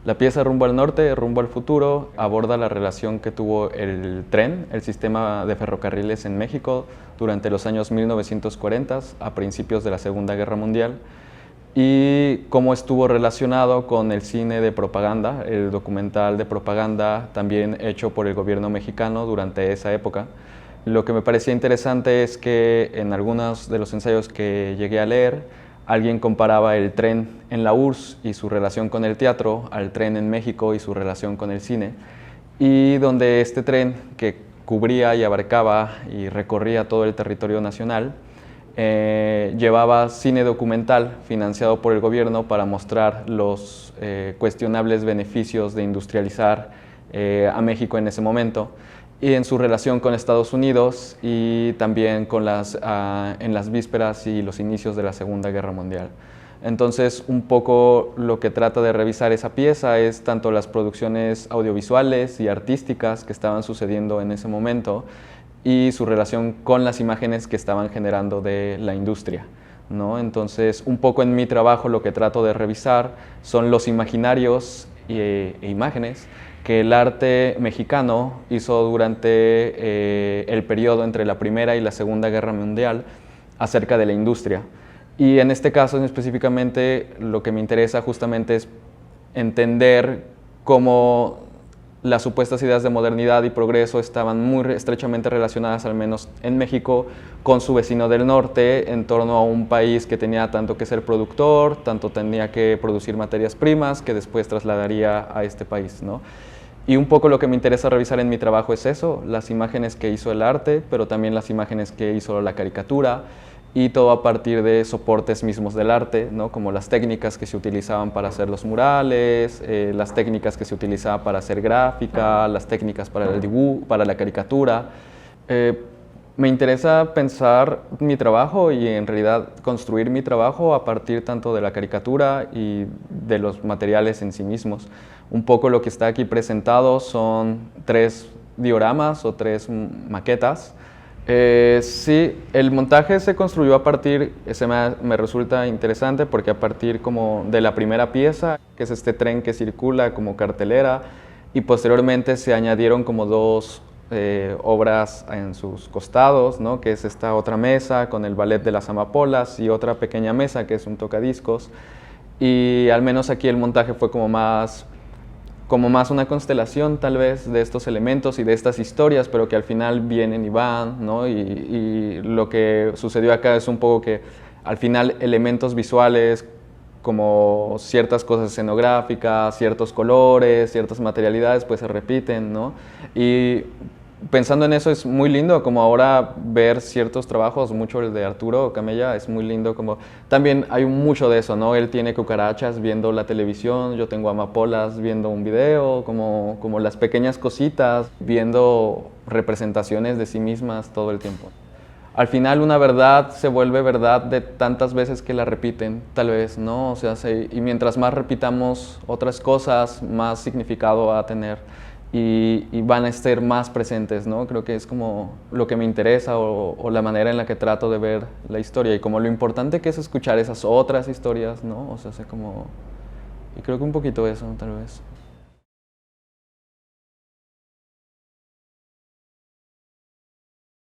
La pieza Rumbo al Norte, Rumbo al Futuro aborda la relación que tuvo el tren, el sistema de ferrocarriles en México durante los años 1940, a principios de la Segunda Guerra Mundial, y cómo estuvo relacionado con el cine de propaganda, el documental de propaganda también hecho por el gobierno mexicano durante esa época. Lo que me parecía interesante es que en algunos de los ensayos que llegué a leer, alguien comparaba el tren en la URSS y su relación con el teatro al tren en México y su relación con el cine, y donde este tren que cubría y abarcaba y recorría todo el territorio nacional, llevaba cine documental financiado por el gobierno para mostrar los cuestionables beneficios de industrializar a México en ese momento, y en su relación con Estados Unidos y también con en las vísperas y los inicios de la Segunda Guerra Mundial. Entonces, un poco lo que trata de revisar esa pieza es tanto las producciones audiovisuales y artísticas que estaban sucediendo en ese momento y su relación con las imágenes que estaban generando de la industria, ¿no? Entonces, un poco en mi trabajo lo que trato de revisar son los imaginarios e imágenes que el arte mexicano hizo durante el periodo entre la Primera y la Segunda Guerra Mundial acerca de la industria. Y en este caso específicamente lo que me interesa justamente es entender cómo las supuestas ideas de modernidad y progreso estaban muy estrechamente relacionadas, al menos en México, con su vecino del norte, en torno a un país que tenía tanto que ser productor, tanto tenía que producir materias primas, que después trasladaría a este país, ¿no? Y un poco lo que me interesa revisar en mi trabajo es eso, las imágenes que hizo el arte, pero también las imágenes que hizo la caricatura, y todo a partir de soportes mismos del arte, ¿no? Como las técnicas que se utilizaban para hacer los murales, las técnicas que se utilizaban para hacer gráfica, las técnicas para el dibujo, para la caricatura. Me interesa pensar mi trabajo y en realidad construir mi trabajo a partir tanto de la caricatura y de los materiales en sí mismos. Un poco lo que está aquí presentado son 3 dioramas o 3 maquetas. Sí, el montaje se construyó a partir, me resulta interesante porque a partir como de la primera pieza, que es este tren que circula como cartelera, y posteriormente se añadieron como 2 obras en sus costados, ¿no? Que es esta otra mesa con el ballet de las amapolas y otra pequeña mesa que es un tocadiscos, y al menos aquí el montaje fue como más una constelación tal vez de estos elementos y de estas historias, pero que al final vienen y van, ¿no? Y lo que sucedió acá es un poco que al final elementos visuales como ciertas cosas escenográficas, ciertos colores, ciertas materialidades, pues se repiten, ¿no? Y pensando en eso es muy lindo como ahora ver ciertos trabajos, mucho el de Arturo Camella, es muy lindo como también hay mucho de eso, ¿no? Él tiene cucarachas viendo la televisión, yo tengo amapolas viendo un video, como las pequeñas cositas, viendo representaciones de sí mismas todo el tiempo. Al final una verdad se vuelve verdad de tantas veces que la repiten, tal vez, ¿no? O sea, y mientras más repitamos otras cosas, más significado va a tener y van a estar más presentes, ¿no? Creo que es como lo que me interesa o la manera en la que trato de ver la historia y como lo importante que es escuchar esas otras historias, ¿no? O sea, y creo que un poquito eso, tal vez.